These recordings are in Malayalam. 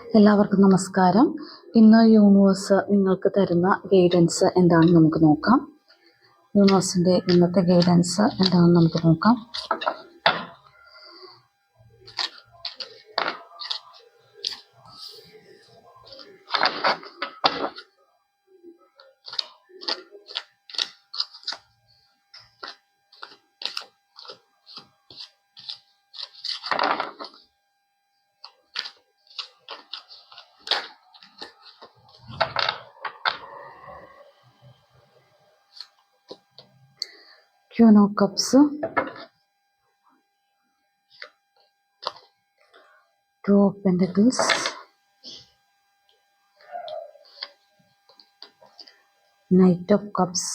എല്ലാവർക്കും നമസ്കാരം. ഇന്ന് യൂണിവേഴ്സ് നിങ്ങൾക്ക് തരുന്ന ഗൈഡൻസ് എന്താണെന്ന് നമുക്ക് നോക്കാം. യൂണിവേഴ്സിൻ്റെ ഇന്നത്തെ ഗൈഡൻസ് എന്താണെന്ന് നമുക്ക് നോക്കാം. Queen of Cups, Two of Pentacles, Knight of Cups,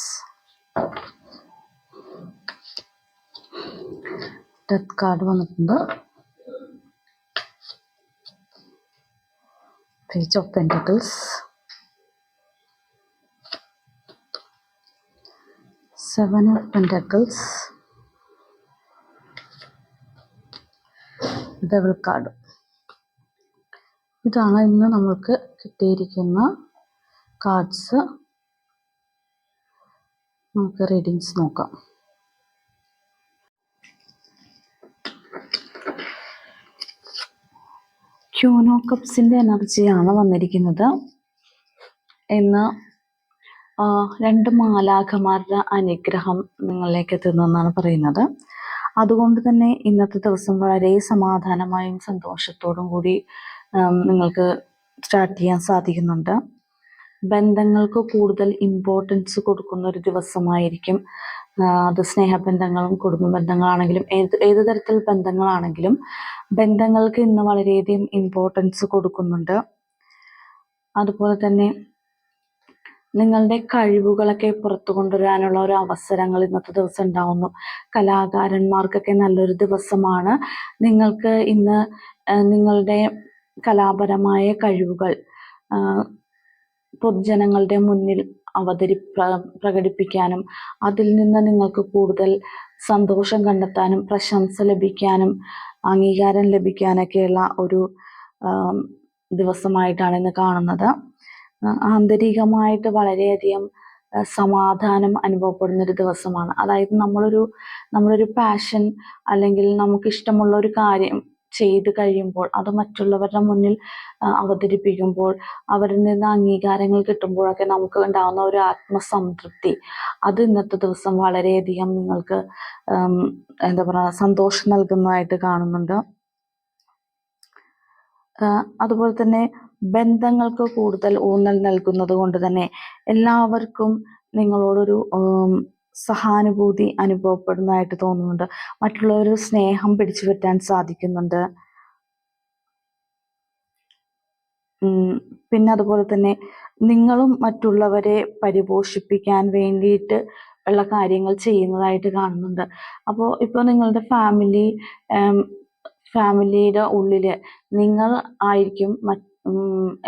Death card വന്നിട്ടുണ്ട്, Page of Pentacles, Seven of Pentacles, Devil card. ഇതാണ് ഇന്ന് നമ്മൾക്ക് കിട്ടിയിരിക്കുന്ന കാർഡ്സ്. നമുക്ക് റീഡിങ്സ് നോക്കാം. ക്യൂൻ ഓഫ് കപ്സിൻ്റെ എനർജിയാണ് വന്നിരിക്കുന്നത്. ഇന്ന് രണ്ട് മാലാഖമാരുടെ അനുഗ്രഹം നിങ്ങളിലേക്ക് എത്തുന്നെന്നാണ് പറയുന്നത്. അതുകൊണ്ട് തന്നെ ഇന്നത്തെ ദിവസം വളരെ സമാധാനമായും സന്തോഷത്തോടും കൂടി നിങ്ങൾക്ക് സ്റ്റാർട്ട് ചെയ്യാൻ സാധിക്കുന്നുണ്ട്. ബന്ധങ്ങൾക്ക് കൂടുതൽ ഇമ്പോർട്ടൻസ് കൊടുക്കുന്ന ഒരു ദിവസമായിരിക്കും. അത് സ്നേഹബന്ധങ്ങളും കുടുംബ ബന്ധങ്ങളാണെങ്കിലും ഏത് തരത്തിൽ ബന്ധങ്ങളാണെങ്കിലും ബന്ധങ്ങൾക്ക് ഇന്ന് വളരെയധികം ഇമ്പോർട്ടൻസ് കൊടുക്കുന്നുണ്ട്. അതുപോലെ തന്നെ നിങ്ങളുടെ കഴിവുകളൊക്കെ പുറത്തു കൊണ്ടുവരാനുള്ള ഒരു അവസരങ്ങൾ ഇന്നത്തെ ദിവസം ഉണ്ടാവുന്നു. കലാകാരന്മാർക്കൊക്കെ നല്ലൊരു ദിവസമാണ്. നിങ്ങൾക്ക് ഇന്ന് നിങ്ങളുടെ കലാപരമായ കഴിവുകൾ പൊതുജനങ്ങളുടെ മുന്നിൽ പ്രകടിപ്പിക്കാനും അതിൽ നിന്ന് നിങ്ങൾക്ക് കൂടുതൽ സന്തോഷം കണ്ടെത്താനും പ്രശംസ ലഭിക്കാനും അംഗീകാരം ലഭിക്കാനൊക്കെയുള്ള ഒരു ദിവസമായിട്ടാണ് ഇന്ന് കാണുന്നത്. ആന്തരികമായിട്ട് വളരെയധികം സമാധാനം അനുഭവപ്പെടുന്നൊരു ദിവസമാണ്. അതായത് നമ്മളൊരു പാഷൻ അല്ലെങ്കിൽ നമുക്കിഷ്ടമുള്ള ഒരു കാര്യം ചെയ്ത് കഴിയുമ്പോൾ അത് മറ്റുള്ളവരുടെ മുന്നിൽ അവതരിപ്പിക്കുമ്പോൾ അവരിൽ നിന്ന് അംഗീകാരങ്ങൾ കിട്ടുമ്പോഴൊക്കെ നമുക്ക് ഉണ്ടാകുന്ന ഒരു ആത്മസംതൃപ്തി, അത് ഇന്നത്തെ ദിവസം വളരെയധികം നിങ്ങൾക്ക് സന്തോഷം നൽകുന്നതായിട്ട് കാണുന്നുണ്ട്. അതുപോലെ തന്നെ ബന്ധങ്ങൾക്ക് കൂടുതൽ ഊന്നൽ നൽകുന്നത് കൊണ്ട് തന്നെ എല്ലാവർക്കും നിങ്ങളോടൊരു സഹാനുഭൂതി അനുഭവപ്പെടുന്നതായിട്ട് തോന്നുന്നുണ്ട്. മറ്റുള്ളവരുടെ സ്നേഹം പിടിച്ചു പറ്റാൻ സാധിക്കുന്നുണ്ട്. പിന്നെ അതുപോലെ തന്നെ നിങ്ങളും മറ്റുള്ളവരെ പരിപോഷിപ്പിക്കാൻ വേണ്ടിയിട്ട് ഉള്ള കാര്യങ്ങൾ ചെയ്യുന്നതായിട്ട് കാണുന്നുണ്ട്. അപ്പോൾ ഇപ്പോൾ നിങ്ങളുടെ ഫാമിലിയുടെ ഉള്ളിൽ നിങ്ങൾ ആയിരിക്കും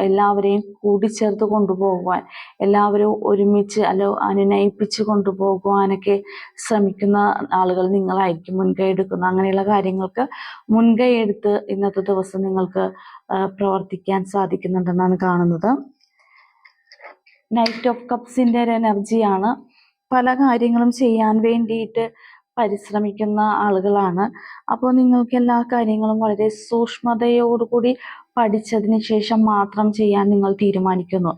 എല്ലാവരെയും കൂടിച്ചേർത്ത് കൊണ്ടുപോകുവാൻ, എല്ലാവരും ഒരുമിച്ച് അനുനയിപ്പിച്ച് കൊണ്ടുപോകുവാനൊക്കെ ശ്രമിക്കുന്ന ആളുകൾ നിങ്ങളായിരിക്കും. മുൻകൈ എടുക്കുന്ന അങ്ങനെയുള്ള കാര്യങ്ങൾക്ക് മുൻകൈ എടുത്ത് ഇന്നത്തെ ദിവസം നിങ്ങൾക്ക് പ്രവർത്തിക്കാൻ സാധിക്കുന്നുണ്ടെന്നാണ് കാണുന്നത്. നൈറ്റ് ഓഫ് കപ്സിൻ്റെ ഒരു എനർജിയാണ്. പല കാര്യങ്ങളും ചെയ്യാൻ വേണ്ടിയിട്ട് പരിശ്രമിക്കുന്ന ആളുകളാണ്. അപ്പോൾ നിങ്ങൾക്ക് എല്ലാ കാര്യങ്ങളും വളരെ സൂക്ഷ്മതയോടുകൂടി പഠിച്ചതിന് ശേഷം മാത്രം ചെയ്യാൻ നിങ്ങൾ തീരുമാനിക്കുന്നു.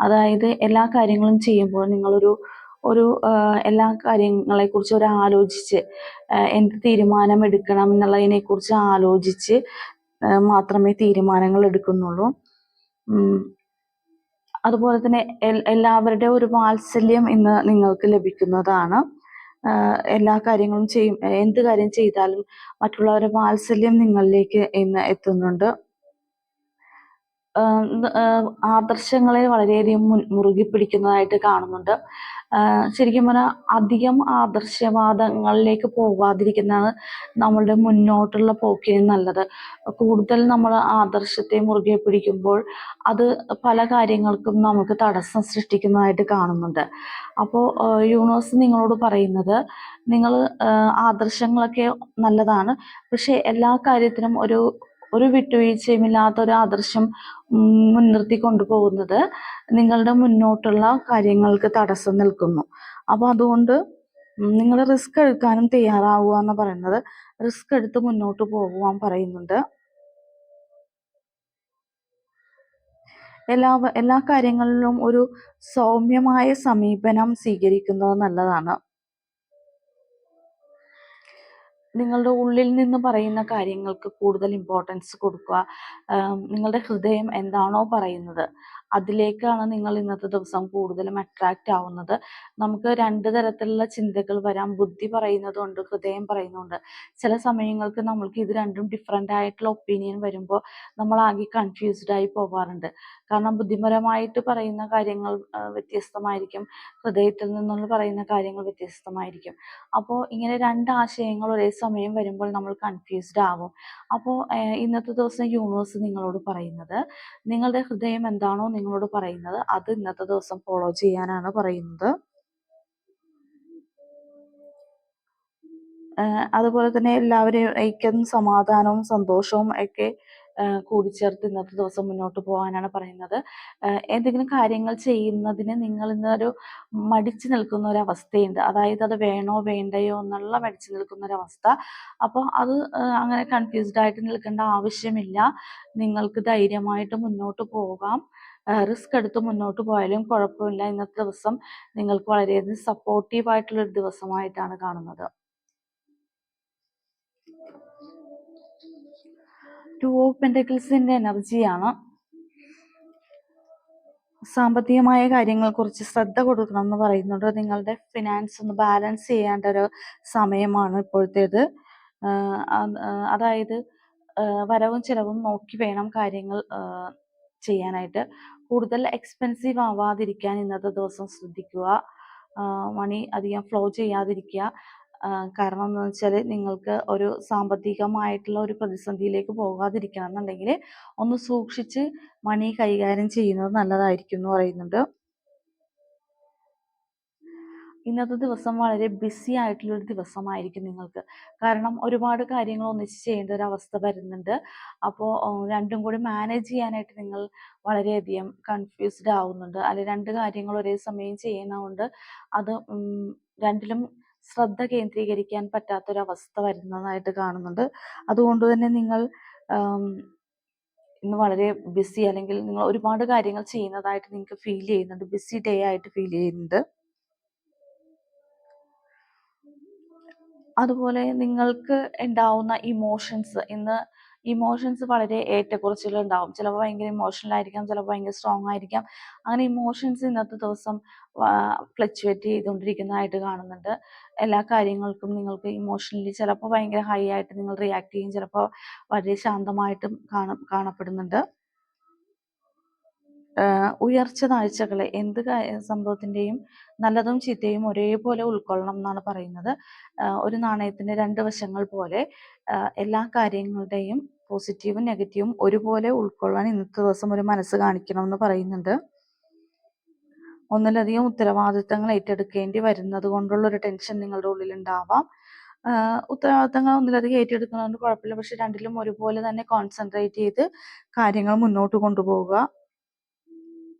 അതായത് എല്ലാ കാര്യങ്ങളും ചെയ്യുമ്പോൾ നിങ്ങളൊരു എല്ലാ കാര്യങ്ങളെക്കുറിച്ച് ആലോചിച്ച് എന്ത് തീരുമാനം എടുക്കണം എന്നുള്ളതിനെക്കുറിച്ച് ആലോചിച്ച് മാത്രമേ തീരുമാനങ്ങൾ എടുക്കുന്നുള്ളൂ. അതുപോലെ തന്നെ എല്ലാവരുടെ ഒരു വാത്സല്യം ഇന്ന് നിങ്ങൾക്ക് ലഭിക്കുന്നതാണ്. എല്ലാ കാര്യങ്ങളും എന്ത് കാര്യം ചെയ്താലും മറ്റുള്ളവരുടെ വാത്സല്യം നിങ്ങളിലേക്ക് ഇന്ന് എത്തുന്നുണ്ട്. ആദർശങ്ങളെ വളരെയധികം മുറുകി പിടിക്കുന്നതായിട്ട് കാണുന്നുണ്ട്. ശരിക്കും പറഞ്ഞാൽ അധികം ആദർശവാദങ്ങളിലേക്ക് പോകാതിരിക്കുന്നതാണ് നമ്മളുടെ മുന്നോട്ടുള്ള പോക്കിന് നല്ലത്. കൂടുതൽ നമ്മൾ ആദർശത്തെ മുറുകെ പിടിക്കുമ്പോൾ അത് പല കാര്യങ്ങൾക്കും നമുക്ക് തടസ്സം സൃഷ്ടിക്കുന്നതായിട്ട് കാണുന്നുണ്ട്. അപ്പോൾ യൂണിവേഴ്സ് നിങ്ങളോട് പറയുന്നത്, നിങ്ങൾ ആദർശങ്ങളൊക്കെ നല്ലതാണ്, പക്ഷെ എല്ലാ കാര്യത്തിനും ഒരു വിട്ടുവീഴ്ചയുമില്ലാത്ത ഒരു ആദർശം മുൻനിർത്തി കൊണ്ടുപോകുന്നത് നിങ്ങളുടെ മുന്നോട്ടുള്ള കാര്യങ്ങൾക്ക് തടസ്സം നിൽക്കുന്നു. അപ്പോൾ അതുകൊണ്ട് നിങ്ങൾ റിസ്ക് എടുക്കാനും തയ്യാറാവുക എന്ന് പറയുന്നത് റിസ്ക് എടുത്ത് മുന്നോട്ട് പോകുവാൻ പറയുന്നുണ്ട്. എല്ലാ കാര്യങ്ങളിലും ഒരു സൗമ്യമായ സമീപനം സ്വീകരിക്കുന്നത് നല്ലതാണ്. നിങ്ങളുടെ ഉള്ളിൽ നിന്ന് പറയുന്ന കാര്യങ്ങൾക്ക് കൂടുതൽ ഇമ്പോർട്ടൻസ് കൊടുക്കുക. നിങ്ങളുടെ ഹൃദയം എന്താണോ പറയുന്നത് അതിലേക്കാണ് നിങ്ങൾ ഇന്നത്തെ ദിവസം കൂടുതലും അട്രാക്റ്റ് ആവുന്നത്. നമുക്ക് രണ്ട് തരത്തിലുള്ള ചിന്തകൾ വരാം. ബുദ്ധി പറയുന്നതുണ്ട്, ഹൃദയം പറയുന്നുണ്ട്. ചില സമയങ്ങൾക്ക് നമ്മൾക്ക് ഇത് രണ്ടും ഡിഫറെൻ്റ് ആയിട്ടുള്ള ഒപ്പീനിയൻ വരുമ്പോൾ നമ്മൾ ആകെ കൺഫ്യൂസ്ഡ് ആയി പോകാറുണ്ട്. കാരണം ബുദ്ധിപരമായിട്ട് പറയുന്ന കാര്യങ്ങൾ വ്യത്യസ്തമായിരിക്കും, ഹൃദയത്തിൽ നിന്നുള്ള പറയുന്ന കാര്യങ്ങൾ വ്യത്യസ്തമായിരിക്കും. അപ്പോൾ ഇങ്ങനെ രണ്ട് ആശയങ്ങൾ ഒരേ സമയം വരുമ്പോൾ നമ്മൾ കൺഫ്യൂസ്ഡ് ആവും. അപ്പോൾ ഇന്നത്തെ ദിവസം യൂണിവേഴ്സ് നിങ്ങളോട് പറയുന്നത് നിങ്ങളുടെ ഹൃദയം എന്താണോ നിങ്ങളോട് പറയുന്നത് അത് ഇന്നത്തെ ദിവസം ഫോളോ ചെയ്യാനാണ് പറയുന്നത്. അതുപോലെ തന്നെ എല്ലാവരെയും ഐക്യം, സമാധാനവും സന്തോഷവും ഒക്കെ കൂടിച്ചേർത്ത് ഇന്നത്തെ ദിവസം മുന്നോട്ട് പോകാനാണ് പറയുന്നത്. എന്തെങ്കിലും കാര്യങ്ങൾ ചെയ്യുന്നതിന് നിങ്ങൾ ഇന്നൊരു മടിച്ചു നിൽക്കുന്ന ഒരവസ്ഥയുണ്ട്. അതായത് അത് വേണോ വേണ്ടയോ എന്നുള്ള മടിച്ചു നിൽക്കുന്ന ഒരവസ്ഥ. അപ്പോൾ അത് അങ്ങനെ കൺഫ്യൂസ്ഡ് ആയിട്ട് നിൽക്കേണ്ട ആവശ്യമില്ല. നിങ്ങൾക്ക് ധൈര്യമായിട്ട് മുന്നോട്ട് പോകാം. റിസ്ക് എടുത്ത് മുന്നോട്ട് പോയാലും കുഴപ്പമില്ല. ഇന്നത്തെ ദിവസം നിങ്ങൾക്ക് വളരെയധികം സപ്പോർട്ടീവായിട്ടുള്ളൊരു ദിവസമായിട്ടാണ് കാണുന്നത്. ടു ഓഫ് പെന്റക്കിൾസിന്റെ എനർജിയാണ്. സാമ്പത്തികമായ കാര്യങ്ങൾ കുറിച്ച് ശ്രദ്ധ കൊടുക്കണം എന്ന് പറയുന്നുണ്ട്. നിങ്ങളുടെ ഫിനാൻസ് ഒന്ന് ബാലൻസ് ചെയ്യേണ്ട ഒരു സമയമാണ് ഇപ്പോഴത്തേത്. അതായത് വരവും ചിലവും നോക്കി വേണം കാര്യങ്ങൾ ചെയ്യാനായിട്ട്. കൂടുതൽ എക്സ്പെൻസീവ് ആവാതിരിക്കാൻ ഇന്നത്തെ ദിവസം ശ്രദ്ധിക്കുക. മണി അധികം ഫ്ലോ ചെയ്യാതിരിക്കുക. കാരണം എന്താണെന്ന് വെച്ചാൽ നിങ്ങൾക്ക് ഒരു സാമ്പത്തികമായിട്ടുള്ള ഒരു പ്രതിസന്ധിയിലേക്ക് പോകാതിരിക്കണം എന്നുണ്ടെങ്കിൽ ഒന്ന് സൂക്ഷിച്ച് മണി കൈകാര്യം ചെയ്യുന്നത് നല്ലതായിരിക്കും എന്ന് പറയുന്നുണ്ട്. ഇന്നത്തെ ദിവസം വളരെ ബിസി ആയിട്ടുള്ളൊരു ദിവസമായിരിക്കും നിങ്ങൾക്ക്. കാരണം ഒരുപാട് കാര്യങ്ങൾ ഒന്നിച്ച് ചെയ്യേണ്ട ഒരു അവസ്ഥ വരുന്നുണ്ട്. അപ്പോൾ രണ്ടും കൂടി മാനേജ് ചെയ്യാനായിട്ട് നിങ്ങൾ വളരെയധികം കൺഫ്യൂസ്ഡ് ആവുന്നുണ്ട്. അല്ലെങ്കിൽ രണ്ട് കാര്യങ്ങൾ ഒരേ സമയം ചെയ്യുന്നതുകൊണ്ട് അത് രണ്ടിലും ശ്രദ്ധ കേന്ദ്രീകരിക്കാൻ പറ്റാത്തൊരവസ്ഥ വരുന്നതായിട്ട് കാണുന്നുണ്ട്. അതുകൊണ്ട് തന്നെ നിങ്ങൾ ഇന്ന് വളരെ ബിസി, അല്ലെങ്കിൽ നിങ്ങൾ ഒരുപാട് കാര്യങ്ങൾ ചെയ്യുന്നതായിട്ട് നിങ്ങൾക്ക് ഫീൽ ചെയ്യുന്നുണ്ട്. ബിസി ഡേ ആയിട്ട് ഫീൽ ചെയ്യുന്നുണ്ട്. അതുപോലെ നിങ്ങൾക്ക് ഉണ്ടാവുന്ന ഇമോഷൻസ് വളരെ ഏറ്റക്കുറച്ചിലുകൾ ഉണ്ടാവും. ചിലപ്പോൾ ഭയങ്കര ഇമോഷണൽ ആയിരിക്കാം, ചിലപ്പോൾ ഭയങ്കര സ്ട്രോങ് ആയിരിക്കാം. അങ്ങനെ ഇമോഷൻസ് ഇന്നത്തെ ദിവസം ഫ്ലക്ച്വേറ്റ് ചെയ്തുകൊണ്ടിരിക്കുന്നതായിട്ട് കാണുന്നുണ്ട്. എല്ലാ കാര്യങ്ങൾക്കും നിങ്ങൾക്ക് ഇമോഷണലി ചിലപ്പോൾ ഭയങ്കര ഹൈ ആയിട്ട് നിങ്ങൾ റിയാക്ട് ചെയ്യും, ചിലപ്പോൾ വളരെ ശാന്തമായിട്ടും കാണപ്പെടുന്നുണ്ട്. ഉയർച്ച താഴ്ചകളെ എന്ത് സംഭവത്തിൻ്റെയും നല്ലതും ചീത്തയും ഒരേപോലെ ഉൾക്കൊള്ളണം എന്നാണ് പറയുന്നത്. ഒരു നാണയത്തിൻ്റെ രണ്ട് വശങ്ങൾ പോലെ എല്ലാ കാര്യങ്ങളുടെയും പോസിറ്റീവും നെഗറ്റീവും ഒരുപോലെ ഉൾക്കൊള്ളാൻ ഇന്നത്തെ ദിവസം ഒരു മനസ്സ് കാണിക്കണം എന്ന് പറയുന്നുണ്ട്. ഒന്നിലധികം ഉത്തരവാദിത്തങ്ങൾ ഏറ്റെടുക്കേണ്ടി വരുന്നത് കൊണ്ടുള്ള ഒരു ടെൻഷൻ നിങ്ങളുടെ ഉള്ളിൽ ഉണ്ടാവാം. ഉത്തരവാദിത്തങ്ങൾ ഒന്നിലധികം ഏറ്റെടുക്കുന്നതുകൊണ്ട് കുഴപ്പമില്ല, പക്ഷെ രണ്ടിലും ഒരുപോലെ തന്നെ കോൺസെൻട്രേറ്റ് ചെയ്ത് കാര്യങ്ങൾ മുന്നോട്ട് കൊണ്ടുപോവുക.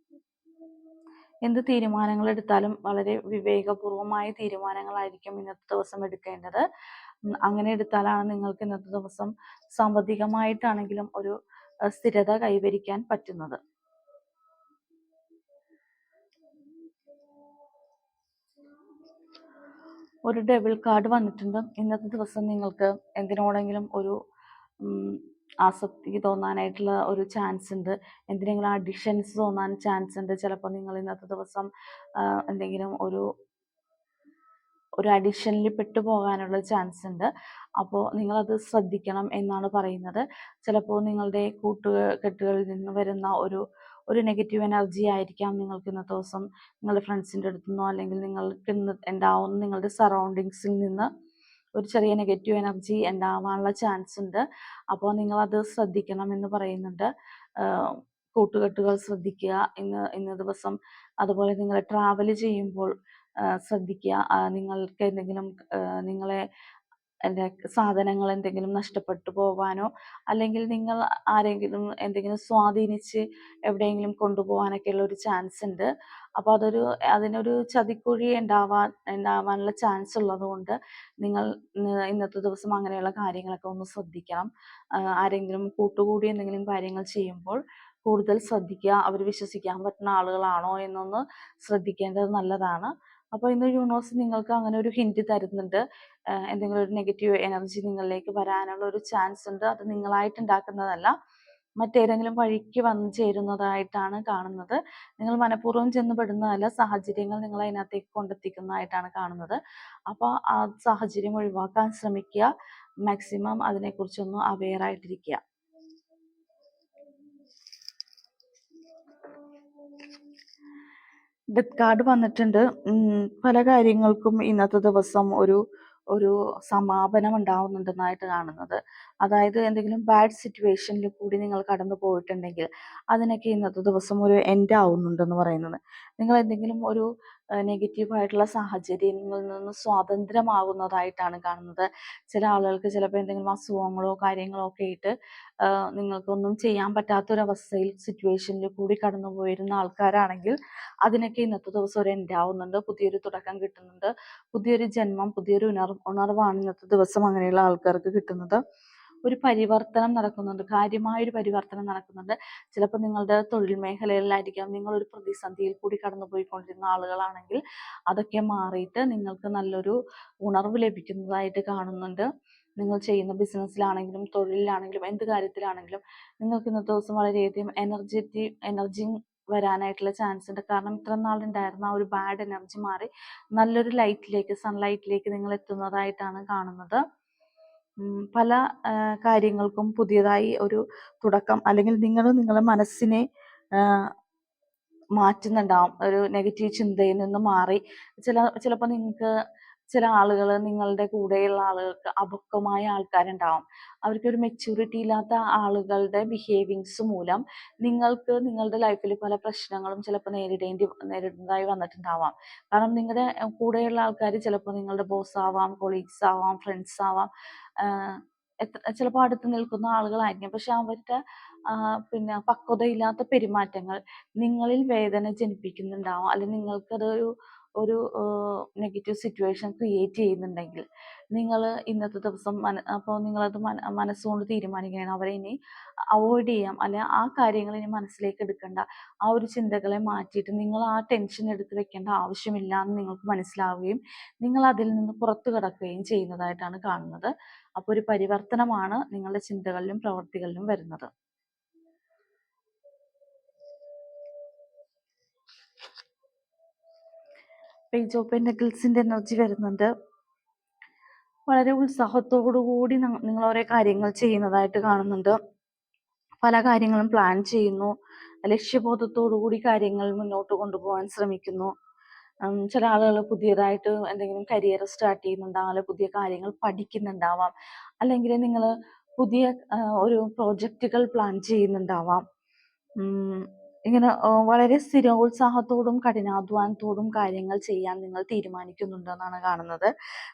എന്ത് തീരുമാനങ്ങൾ എടുത്താലും വളരെ വിവേകപൂർവമായ തീരുമാനങ്ങളായിരിക്കും ഇന്നത്തെ ദിവസം എടുക്കേണ്ടത്. അങ്ങനെ എടുത്താലാണ് നിങ്ങൾക്ക് ഇന്നത്തെ ദിവസം സാമ്പത്തികമായിട്ടാണെങ്കിലും ഒരു സ്ഥിരത കൈവരിക്കാൻ പറ്റുന്നത്. ഒരു ഡബിൾ കാർഡ് വന്നിട്ടുണ്ട്. ഇന്നത്തെ ദിവസം നിങ്ങൾക്ക് എന്തിനോടെങ്കിലും ഒരു ആസക്തി തോന്നാനായിട്ടുള്ള ഒരു ചാൻസ് ഉണ്ട്. എന്തിനെങ്കിലും അഡിക്ഷൻസ് തോന്നാൻ ചാൻസ് ഉണ്ട്. ചിലപ്പോൾ നിങ്ങൾ ഇന്നത്തെ ദിവസം എന്തെങ്കിലും ഒരു അഡിക്ഷനിൽ പെട്ടുപോകാനുള്ള ചാൻസ് ഉണ്ട്. അപ്പോൾ നിങ്ങളത് ശ്രദ്ധിക്കണം എന്നാണ് പറയുന്നത്. ചിലപ്പോൾ നിങ്ങളുടെ കൂട്ടുകെട്ടുകളിൽ നിന്ന് വരുന്ന ഒരു നെഗറ്റീവ് എനർജി ആയിരിക്കാം നിങ്ങൾക്ക് ഇന്നത്തെ ദിവസം നിങ്ങളുടെ ഫ്രണ്ട്സിൻ്റെ അടുത്തു നിന്നോ അല്ലെങ്കിൽ നിങ്ങൾക്ക് ഉണ്ടാവുന്ന നിങ്ങളുടെ സറൗണ്ടിങ്സിൽ നിന്ന് ഒരു ചെറിയ നെഗറ്റീവ് എനർജി ഉണ്ടാവാനുള്ള ചാൻസ് ഉണ്ട്. അപ്പോൾ നിങ്ങളത് ശ്രദ്ധിക്കണം എന്ന് പറയുന്നുണ്ട്. കൂട്ടുകെട്ടുകൾ ശ്രദ്ധിക്കുക ഇന്ന ദിവസം. അതുപോലെ നിങ്ങൾ ട്രാവൽ ചെയ്യുമ്പോൾ ശ്രദ്ധിക്കുക. നിങ്ങൾക്ക് എന്തെങ്കിലും നിങ്ങളെ എൻ്റെ സാധനങ്ങൾ എന്തെങ്കിലും നഷ്ടപ്പെട്ടു പോവാനോ അല്ലെങ്കിൽ നിങ്ങൾ ആരെങ്കിലും എന്തെങ്കിലും സ്വാധീനിച്ച് എവിടെയെങ്കിലും കൊണ്ടുപോകാനൊക്കെയുള്ള ഒരു ചാൻസ് ഉണ്ട്. അപ്പോൾ അതിനൊരു ചതിക്കുഴി ഉണ്ടാവാനുള്ള ചാൻസ് ഉള്ളതുകൊണ്ട് നിങ്ങൾ ഇന്നത്തെ ദിവസം അങ്ങനെയുള്ള കാര്യങ്ങളൊക്കെ ഒന്ന് ശ്രദ്ധിക്കണം. ആരെങ്കിലും കൂട്ടുകൂടി എന്തെങ്കിലും കാര്യങ്ങൾ ചെയ്യുമ്പോൾ കൂടുതൽ ശ്രദ്ധിക്കുക. അവർ വിശ്വസിക്കാൻ പറ്റുന്ന ആളുകളാണോ എന്നൊന്ന് ശ്രദ്ധിക്കേണ്ടത് നല്ലതാണ്. അപ്പോൾ ഇന്ന് യൂണിവേഴ്സ് നിങ്ങൾക്ക് അങ്ങനെ ഒരു ഹിന്റ് തരുന്നുണ്ട്. എന്തെങ്കിലും ഒരു നെഗറ്റീവ് എനർജി നിങ്ങളിലേക്ക് വരാനുള്ള ഒരു ചാൻസ് ഉണ്ട്. അത് നിങ്ങളായിട്ട് ഉണ്ടാക്കുന്നതല്ല, മറ്റേതെങ്കിലും വഴിക്ക് വന്നു ചേരുന്നതായിട്ടാണ് കാണുന്നത്. നിങ്ങൾ മനഃപൂർവ്വം ചെന്ന് പെടുന്നതല്ല, സാഹചര്യങ്ങൾ നിങ്ങളെ അതിനകത്തേക്ക് കൊണ്ടെത്തിക്കുന്നതായിട്ടാണ് കാണുന്നത്. അപ്പോൾ ആ സാഹചര്യം ഒഴിവാക്കാൻ ശ്രമിക്കുക. മാക്സിമം അതിനെക്കുറിച്ചൊന്ന് അവെയർ ആയിട്ടിരിക്കുക. ഡെത്ത് കാർഡ് വന്നിട്ടുണ്ട്. പല കാര്യങ്ങൾക്കും ഇന്നത്തെ ദിവസം ഒരു ഒരു സമാപനം ഉണ്ടാവുന്നുണ്ടെന്നായിട്ട് കാണുന്നത്. അതായത് എന്തെങ്കിലും ബാഡ് സിറ്റുവേഷനിൽ കൂടി നിങ്ങൾ കടന്നു പോയിട്ടുണ്ടെങ്കിൽ അതിനൊക്കെ ഇന്നത്തെ ദിവസം ഒരു എൻഡ് ആവുന്നുണ്ടെന്ന് പറയുന്നത്. നിങ്ങൾ എന്തെങ്കിലും ഒരു നെഗറ്റീവായിട്ടുള്ള സാഹചര്യങ്ങളിൽ നിന്ന് സ്വാതന്ത്ര്യമാകുന്നതായിട്ടാണ് കാണുന്നത്. ചില ആളുകൾക്ക് ചിലപ്പോൾ എന്തെങ്കിലും അസുഖങ്ങളോ കാര്യങ്ങളോ ഒക്കെ ആയിട്ട് നിങ്ങൾക്കൊന്നും ചെയ്യാൻ പറ്റാത്തൊരവസ്ഥയിൽ സിറ്റുവേഷനിൽ കൂടി കടന്നു പോയിരുന്ന ആൾക്കാരാണെങ്കിൽ അതിനൊക്കെ ഇന്നത്തെ ദിവസം ഒരു എൻഡ് ആവുന്നുണ്ട്. പുതിയൊരു തുടക്കം കിട്ടുന്നുണ്ട്. പുതിയൊരു ജന്മം, പുതിയൊരു ഉണർവാണ് ഇന്നത്തെ ദിവസം അങ്ങനെയുള്ള ആൾക്കാർക്ക് കിട്ടുന്നത്. ഒരു പരിവർത്തനം നടക്കുന്നുണ്ട്, കാര്യമായൊരു പരിവർത്തനം നടക്കുന്നുണ്ട്. ചിലപ്പോൾ നിങ്ങളുടെ തൊഴിൽ മേഖലയിലായിരിക്കാം നിങ്ങളൊരു പ്രതിസന്ധിയിൽ കൂടി കടന്നുപോയിക്കൊണ്ടിരുന്ന ആളുകളാണെങ്കിൽ അതൊക്കെ മാറിയിട്ട് നിങ്ങൾക്ക് നല്ലൊരു ഉണർവ് ലഭിക്കുന്നതായിട്ട് കാണുന്നുണ്ട്. നിങ്ങൾ ചെയ്യുന്ന ബിസിനസ്സിലാണെങ്കിലും തൊഴിലിലാണെങ്കിലും എന്ത് കാര്യത്തിലാണെങ്കിലും നിങ്ങൾക്ക് ഇന്നത്തെ ദിവസം വളരെയധികം എനർജി വരാനായിട്ടുള്ള ചാൻസ് ഉണ്ട്. കാരണം ഇത്ര നാളുണ്ടായിരുന്ന ആ ഒരു ബാഡ് എനർജി മാറി നല്ലൊരു ലൈറ്റിലേക്ക്, സൺലൈറ്റിലേക്ക് നിങ്ങൾ എത്തുന്നതായിട്ടാണ് കാണുന്നത്. പല കാര്യങ്ങൾക്കും പുതിയതായി ഒരു തുടക്കം, അല്ലെങ്കിൽ നിങ്ങൾ നിങ്ങളുടെ മനസ്സിനെ മാറ്റുന്നുണ്ടാവും. ഒരു നെഗറ്റീവ് ചിന്തയിൽ നിന്ന് മാറി ചിലപ്പോൾ നിങ്ങൾക്ക് ചില ആളുകൾ, നിങ്ങളുടെ കൂടെയുള്ള ആളുകൾക്ക് അപക്വമായ ആൾക്കാരുണ്ടാവും. അവർക്കൊരു മെച്യൂരിറ്റി ഇല്ലാത്ത ആളുകളുടെ ബിഹേവിങ്സ് മൂലം നിങ്ങൾക്ക് നിങ്ങളുടെ ലൈഫിൽ പല പ്രശ്നങ്ങളും ചിലപ്പോൾ നേരിടേണ്ടതായി വന്നിട്ടുണ്ടാവാം. കാരണം നിങ്ങളുടെ കൂടെയുള്ള ആൾക്കാർ ചിലപ്പോൾ നിങ്ങളുടെ ബോസ് ആവാം, കൊളീഗ്സ് ആവാം, ഫ്രണ്ട്സ് ആവാം, ചിലപ്പോൾ അടുത്ത് നിൽക്കുന്ന ആളുകളായിരിക്കും. പക്ഷെ അവരുടെ പക്വതയില്ലാത്ത പെരുമാറ്റങ്ങൾ നിങ്ങളിൽ വേദന ജനിപ്പിക്കുന്നുണ്ടാവും, അല്ലെങ്കിൽ നിങ്ങൾക്കതൊരു ഒരു നെഗറ്റീവ് സിറ്റുവേഷൻ ക്രിയേറ്റ് ചെയ്യുന്നുണ്ടെങ്കിൽ നിങ്ങൾ ഇന്നത്തെ ദിവസം അപ്പോൾ നിങ്ങളത് മനസ്സുകൊണ്ട് തീരുമാനിക്കുകയാണ് അവരെ ഇനി അവോയ്ഡ് ചെയ്യാം, അല്ലെ ആ കാര്യങ്ങൾ ഇനി മനസ്സിലേക്ക് എടുക്കേണ്ട, ആ ഒരു ചിന്തകളെ മാറ്റിയിട്ട് നിങ്ങൾ ആ ടെൻഷൻ എടുത്ത് വെക്കേണ്ട ആവശ്യമില്ല എന്ന് നിങ്ങൾക്ക് മനസ്സിലാവുകയും നിങ്ങൾ അതിൽ നിന്ന് പുറത്തു കടക്കുകയും ചെയ്യുന്നതായിട്ടാണ് കാണുന്നത്. അപ്പോൾ ഒരു പരിവർത്തനമാണ് നിങ്ങളുടെ ചിന്തകളിലും പ്രവൃത്തികളിലും വരുന്നത്. പേജ് ഓഫ് പെന്റക്കിൾസിന്റെ എനർജി വരുന്നുണ്ട്. വളരെ ഉത്സാഹത്തോടു കൂടി നിങ്ങൾ ഓരോ കാര്യങ്ങൾ ചെയ്യുന്നതായിട്ട് കാണുന്നുണ്ട്. പല കാര്യങ്ങളും പ്ലാൻ ചെയ്യുന്നു, ലക്ഷ്യബോധത്തോടു കൂടി കാര്യങ്ങൾ മുന്നോട്ട് കൊണ്ടുപോകാൻ ശ്രമിക്കുന്നു. ചില ആളുകൾ പുതിയതായിട്ട് എന്തെങ്കിലും കരിയർ സ്റ്റാർട്ട് ചെയ്യുന്നുണ്ടാവാം, അല്ലെങ്കിൽ പുതിയ കാര്യങ്ങൾ പഠിക്കുന്നുണ്ടാവാം, അല്ലെങ്കിൽ നിങ്ങൾ പുതിയ ഒരു പ്രോജക്റ്റുകൾ പ്ലാൻ ചെയ്യുന്നുണ്ടാവാം. ഇങ്ങനെ വളരെ സ്ഥിരോത്സാഹത്തോടും കഠിനാധ്വാനത്തോടും കാര്യങ്ങൾ ചെയ്യാൻ നിങ്ങൾ തീരുമാനിക്കുന്നുണ്ടെന്നാണ് കാണുന്നത്.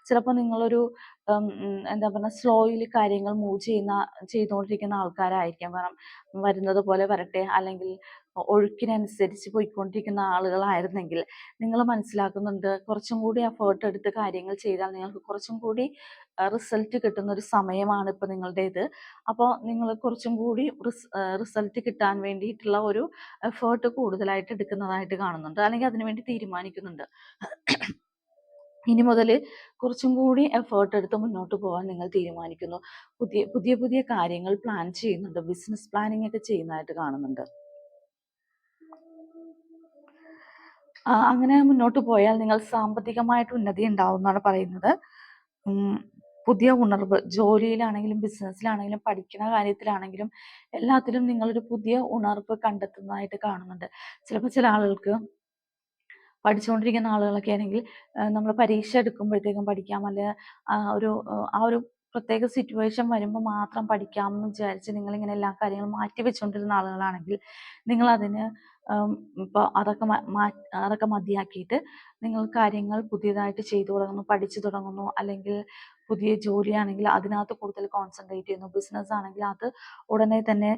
ചിലപ്പോൾ നിങ്ങളൊരു എന്താ പറയുക, സ്ലോയിൽ കാര്യങ്ങൾ മൂവ് ചെയ്തുകൊണ്ടിരിക്കുന്ന ആൾക്കാരായിരിക്കാം. കാരണം വരുന്നത് പോലെ വരട്ടെ, അല്ലെങ്കിൽ ഒഴുക്കിനനുസരിച്ച് പോയിക്കൊണ്ടിരിക്കുന്ന ആളുകളായിരുന്നെങ്കിൽ നിങ്ങൾ മനസ്സിലാക്കുന്നുണ്ട് കുറച്ചും കൂടി എഫേർട്ട് എടുത്ത് കാര്യങ്ങൾ ചെയ്താൽ നിങ്ങൾക്ക് കുറച്ചും കൂടി റിസൾട്ട് കിട്ടുന്ന ഒരു സമയമാണ് ഇപ്പോൾ നിങ്ങളുടേത്. അപ്പോൾ നിങ്ങൾ കുറച്ചും കൂടി റിസൾട്ട് കിട്ടാൻ വേണ്ടിയിട്ടുള്ള ഒരു എഫേർട്ട് കൂടുതലായിട്ട് എടുക്കുന്നതായിട്ട് കാണുന്നുണ്ട്, അല്ലെങ്കിൽ അതിനുവേണ്ടി തീരുമാനിക്കുന്നുണ്ട്. ഇനി മുതൽ കുറച്ചും കൂടി എഫേർട്ട് എടുത്ത് മുന്നോട്ട് പോകാൻ നിങ്ങൾ തീരുമാനിക്കുന്നു. പുതിയ പുതിയ കാര്യങ്ങൾ പ്ലാൻ ചെയ്യുന്നുണ്ട്, ബിസിനസ് പ്ലാനിങ് ഒക്കെ ചെയ്യുന്നതായിട്ട് കാണുന്നുണ്ട്. അങ്ങനെ മുന്നോട്ട് പോയാൽ നിങ്ങൾ സാമ്പത്തികമായിട്ട് ഉന്നതി ഉണ്ടാവും എന്നാണ് പറയുന്നത്. പുതിയ ഉണർവ്, ജോലിയിലാണെങ്കിലും ബിസിനസ്സിലാണെങ്കിലും പഠിക്കുന്ന കാര്യത്തിലാണെങ്കിലും എല്ലാത്തിലും നിങ്ങളൊരു പുതിയ ഉണർവ് കണ്ടെത്തുന്നതായിട്ട് കാണുന്നുണ്ട്. ചിലപ്പോൾ ചില ആളുകൾക്ക് പഠിച്ചുകൊണ്ടിരിക്കുന്ന ആളുകളൊക്കെ ആണെങ്കിൽ നമ്മൾ പരീക്ഷ എടുക്കുമ്പോഴത്തേക്കും പഠിക്കാം, അല്ലെ ആ ഒരു പ്രത്യേക സിറ്റുവേഷൻ വരുമ്പോൾ മാത്രം പഠിക്കാമെന്ന് വിചാരിച്ച് നിങ്ങളിങ്ങനെ എല്ലാ കാര്യങ്ങളും മാറ്റി വെച്ചുകൊണ്ടിരുന്ന ആളുകളാണെങ്കിൽ നിങ്ങൾ അതിന് ഇപ്പോൾ അതൊക്കെ മതിയാക്കിയിട്ട് നിങ്ങൾ കാര്യങ്ങൾ പുതിയതായിട്ട് ചെയ്തു തുടങ്ങുന്നു, പഠിച്ചു തുടങ്ങുന്നു, അല്ലെങ്കിൽ പുതിയ ജോലിയാണെങ്കിൽ അതിനകത്ത് കൂടുതൽ കോൺസെൻട്രേറ്റ് ചെയ്യുന്നു. ബിസിനസ് ആണെങ്കിൽ അത് ഉടനെ തന്നെ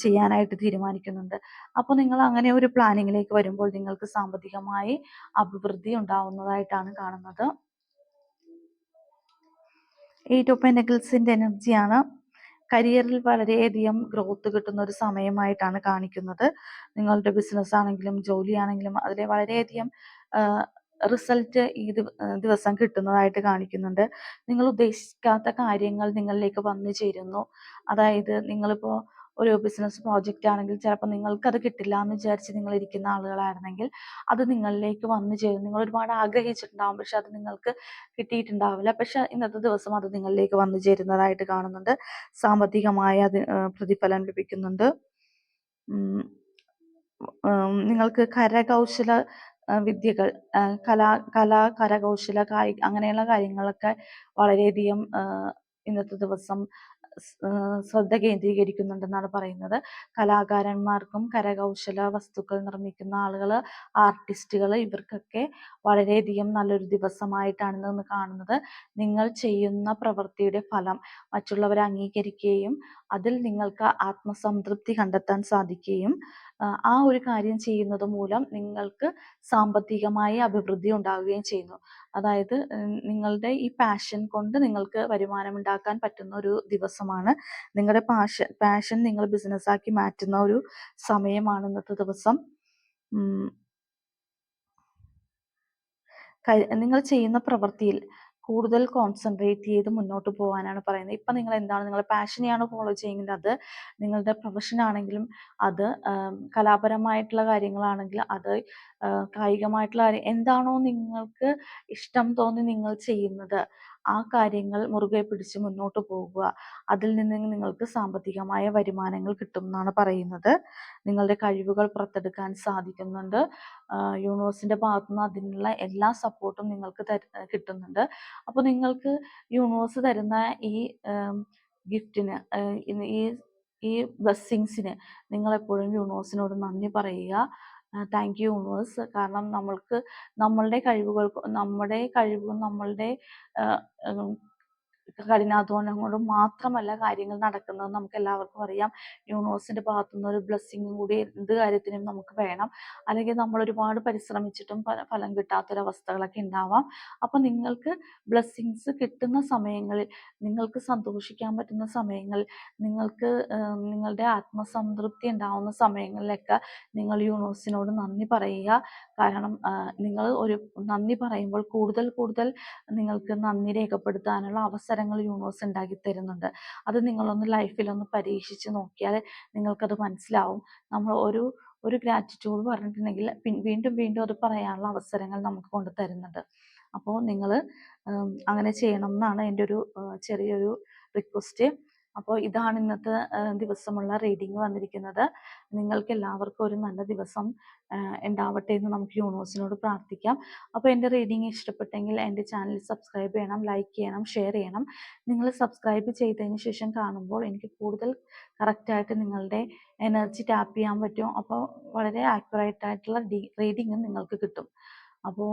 ചെയ്യാനായിട്ട് തീരുമാനിക്കുന്നുണ്ട്. അപ്പോൾ നിങ്ങൾ അങ്ങനെ ഒരു പ്ലാനിങ്ങിലേക്ക് വരുമ്പോൾ നിങ്ങൾക്ക് സാമ്പത്തികമായി അഭിവൃദ്ധി ഉണ്ടാവുന്നതായിട്ടാണ് കാണുന്നത്. 8 ഓഫ് പെന്റക്കിൾസിന്റെ എനർജിയാണ്. കരിയറിൽ വളരെയധികം ഗ്രോത്ത് കിട്ടുന്ന ഒരു സമയമായിട്ടാണ് കാണിക്കുന്നത്. നിങ്ങളുടെ ബിസിനസ് ആണെങ്കിലും ജോലിയാണെങ്കിലും അതിൽ വളരെയധികം റിസൾട്ട് ഈ ദിവസം കിട്ടുന്നതായിട്ട് കാണിക്കുന്നുണ്ട്. നിങ്ങൾ ഉദ്ദേശിക്കാത്ത കാര്യങ്ങൾ നിങ്ങളിലേക്ക് വന്നു ചേരുന്നു. അതായത് നിങ്ങളിപ്പോൾ ഒരു ബിസിനസ് പ്രോജക്റ്റ് ആണെങ്കിൽ ചിലപ്പോൾ നിങ്ങൾക്കത് കിട്ടില്ല എന്ന് വിചാരിച്ച് നിങ്ങൾ ഇരിക്കുന്ന ആളുകളായിരുന്നെങ്കിൽ അത് നിങ്ങളിലേക്ക് വന്നു ചേരും. നിങ്ങൾ ഒരുപാട് ആഗ്രഹിച്ചിട്ടുണ്ടാവും, പക്ഷെ അത് നിങ്ങൾക്ക് കിട്ടിയിട്ടുണ്ടാവില്ല. പക്ഷെ ഇന്നത്തെ ദിവസം അത് നിങ്ങളിലേക്ക് വന്നു ചേരുന്നതായിട്ട് കാണുന്നുണ്ട്. സാമ്പത്തികമായ പ്രതിഫലം ലഭിക്കുന്നുണ്ട്. നിങ്ങൾക്ക് കരകൗശല വിദ്യകൾ, കരകൗശല, കായിക അങ്ങനെയുള്ള കാര്യങ്ങളൊക്കെ വളരെയധികം ഇന്നത്തെ ദിവസം ശ്രദ്ധ കേന്ദ്രീകരിക്കുന്നുണ്ടെന്നാണ് പറയുന്നത്. കലാകാരന്മാർക്കും കരകൗശല വസ്തുക്കൾ നിർമ്മിക്കുന്ന ആളുകൾ, ആർട്ടിസ്റ്റുകൾ, ഇവർക്കൊക്കെ വളരെയധികം നല്ലൊരു ദിവസമായിട്ടാണ് ഇന്ന് കാണുന്നത്. നിങ്ങൾ ചെയ്യുന്ന പ്രവൃത്തിയുടെ ഫലം മറ്റുള്ളവർ അംഗീകരിക്കുകയും അതിൽ നിങ്ങൾക്ക് ആത്മസംതൃപ്തി കണ്ടെത്താൻ സാധിക്കുകയും ആ ഒരു കാര്യം ചെയ്യുന്നത് മൂലം നിങ്ങൾക്ക് സാമ്പത്തികമായി അഭിവൃദ്ധി ഉണ്ടാവുകയും ചെയ്യുന്നു. അതായത് നിങ്ങളുടെ ഈ പാഷൻ കൊണ്ട് നിങ്ങൾക്ക് വരുമാനം ഉണ്ടാക്കാൻ പറ്റുന്ന ഒരു ദിവസമാണ്. നിങ്ങളുടെ പാഷൻ നിങ്ങൾ ബിസിനസ്സാക്കി മാറ്റുന്ന ഒരു സമയമാണ് ഇന്നത്തെ ദിവസം. നിങ്ങൾ ചെയ്യുന്ന പ്രവൃത്തിയിൽ കൂടുതൽ കോൺസെൻട്രേറ്റ് ചെയ്ത് മുന്നോട്ട് പോകാനാണ് പറയുന്നത്. ഇപ്പം നിങ്ങൾ എന്താണ് നിങ്ങളുടെ പാഷനെയാണ് ഫോളോ ചെയ്യുന്നത്, അത് നിങ്ങളുടെ പ്രൊഫഷൻ ആണെങ്കിലും അത് കലാപരമായിട്ടുള്ള കാര്യങ്ങളാണെങ്കിൽ അത് കായികമായിട്ടുള്ള കാര്യം എന്താണോ നിങ്ങൾക്ക് ഇഷ്ടം തോന്നി നിങ്ങൾ ചെയ്യുന്നത് ആ കാര്യങ്ങൾ മുറുകെ പിടിച്ച് മുന്നോട്ട് പോകുക. അതിൽ നിന്ന് നിങ്ങൾക്ക് സാമ്പത്തികമായ വരുമാനങ്ങൾ കിട്ടും എന്നാണ് പറയുന്നത്. നിങ്ങളുടെ കഴിവുകൾ പുറത്തെടുക്കാൻ സാധിക്കുന്നുണ്ട്. യൂണിവേഴ്സിൻ്റെ ഭാഗത്തുനിന്ന് അതിനുള്ള എല്ലാ സപ്പോർട്ടും നിങ്ങൾക്ക് കിട്ടുന്നുണ്ട്. അപ്പോൾ നിങ്ങൾക്ക് യൂണിവേഴ്സ് തരുന്ന ഈ ഗിഫ്റ്റിന്, ഈ ഈ ബ്ലെസ്സിങ്സിന് നിങ്ങളെപ്പോഴും യൂണിവേഴ്സിനോട് നന്ദി പറയുക. Thank you universe. കാരണം നമ്മളുടെ കഴിവും നമ്മളുടെ കഠിനാധ്വാനം കൊണ്ടും മാത്രമല്ല കാര്യങ്ങൾ നടക്കുന്നത് നമുക്ക് എല്ലാവർക്കും അറിയാം. യൂണിവേഴ്സിൻ്റെ ഭാഗത്തുനിന്ന് ഒരു ബ്ലെസ്സിങ്ങും കൂടി എന്ത് കാര്യത്തിനും നമുക്ക് വേണം. അല്ലെങ്കിൽ നമ്മൾ ഒരുപാട് പരിശ്രമിച്ചിട്ടും ഫലം കിട്ടാത്തൊരവസ്ഥകളൊക്കെ ഉണ്ടാവാം. അപ്പം നിങ്ങൾക്ക് ബ്ലെസ്സിങ്സ് കിട്ടുന്ന സമയങ്ങളിൽ, നിങ്ങൾക്ക് സന്തോഷിക്കാൻ പറ്റുന്ന സമയങ്ങളിൽ, നിങ്ങൾക്ക് നിങ്ങളുടെ ആത്മസംതൃപ്തി ഉണ്ടാവുന്ന സമയങ്ങളിലൊക്കെ നിങ്ങൾ യൂണിവേഴ്സിനോട് നന്ദി പറയുക. കാരണം നിങ്ങൾ ഒരു നന്ദി പറയുമ്പോൾ കൂടുതൽ നിങ്ങൾക്ക് നന്ദി രേഖപ്പെടുത്താനുള്ള അവസരങ്ങൾ യൂണിവേഴ്സ് ഉണ്ടാക്കി തരുന്നുണ്ട്. അത് നിങ്ങളൊന്ന് ലൈഫിലൊന്ന് പരീക്ഷിച്ച് നോക്കിയാൽ നിങ്ങൾക്കത് മനസ്സിലാവും. നമ്മൾ ഒരു ഗ്രാറ്റിറ്റ്യൂഡ് പറഞ്ഞിട്ടുണ്ടെങ്കിൽ വീണ്ടും അത് പറയാനുള്ള അവസരങ്ങൾ നമുക്ക് കൊണ്ട് തരുന്നുണ്ട്. അപ്പോൾ നിങ്ങൾ അങ്ങനെ ചെയ്യണം എന്നാണ് എൻ്റെ ഒരു ചെറിയൊരു റിക്വസ്റ്റ്. അപ്പോൾ ഇതാണ് ഇന്നത്തെ ദിവസമുള്ള റീഡിങ് വന്നിരിക്കുന്നത്. നിങ്ങൾക്ക് എല്ലാവർക്കും ഒരു നല്ല ദിവസം ഉണ്ടാവട്ടെ എന്ന് നമുക്ക് യൂണിവേഴ്സിനോട് പ്രാർത്ഥിക്കാം. അപ്പോൾ എൻ്റെ റീഡിങ് ഇഷ്ടപ്പെട്ടെങ്കിൽ എൻ്റെ ചാനൽ സബ്സ്ക്രൈബ് ചെയ്യണം, ലൈക്ക് ചെയ്യണം, ഷെയർ ചെയ്യണം. നിങ്ങൾ സബ്സ്ക്രൈബ് ചെയ്തതിന് ശേഷം കാണുമ്പോൾ എനിക്ക് കൂടുതൽ കറക്റ്റായിട്ട് നിങ്ങളുടെ എനർജി ടാപ്പ് ചെയ്യാൻ പറ്റും. അപ്പോൾ വളരെ ആക്യുറേറ്റ് ആയിട്ടുള്ള റീഡിങ്ങും നിങ്ങൾക്ക് കിട്ടും. അപ്പോൾ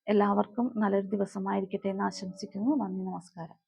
എല്ലാവർക്കും നല്ലൊരു ദിവസമായിരിക്കട്ടെ എന്ന് ആശംസിക്കുന്നു. നന്ദി, നമസ്കാരം.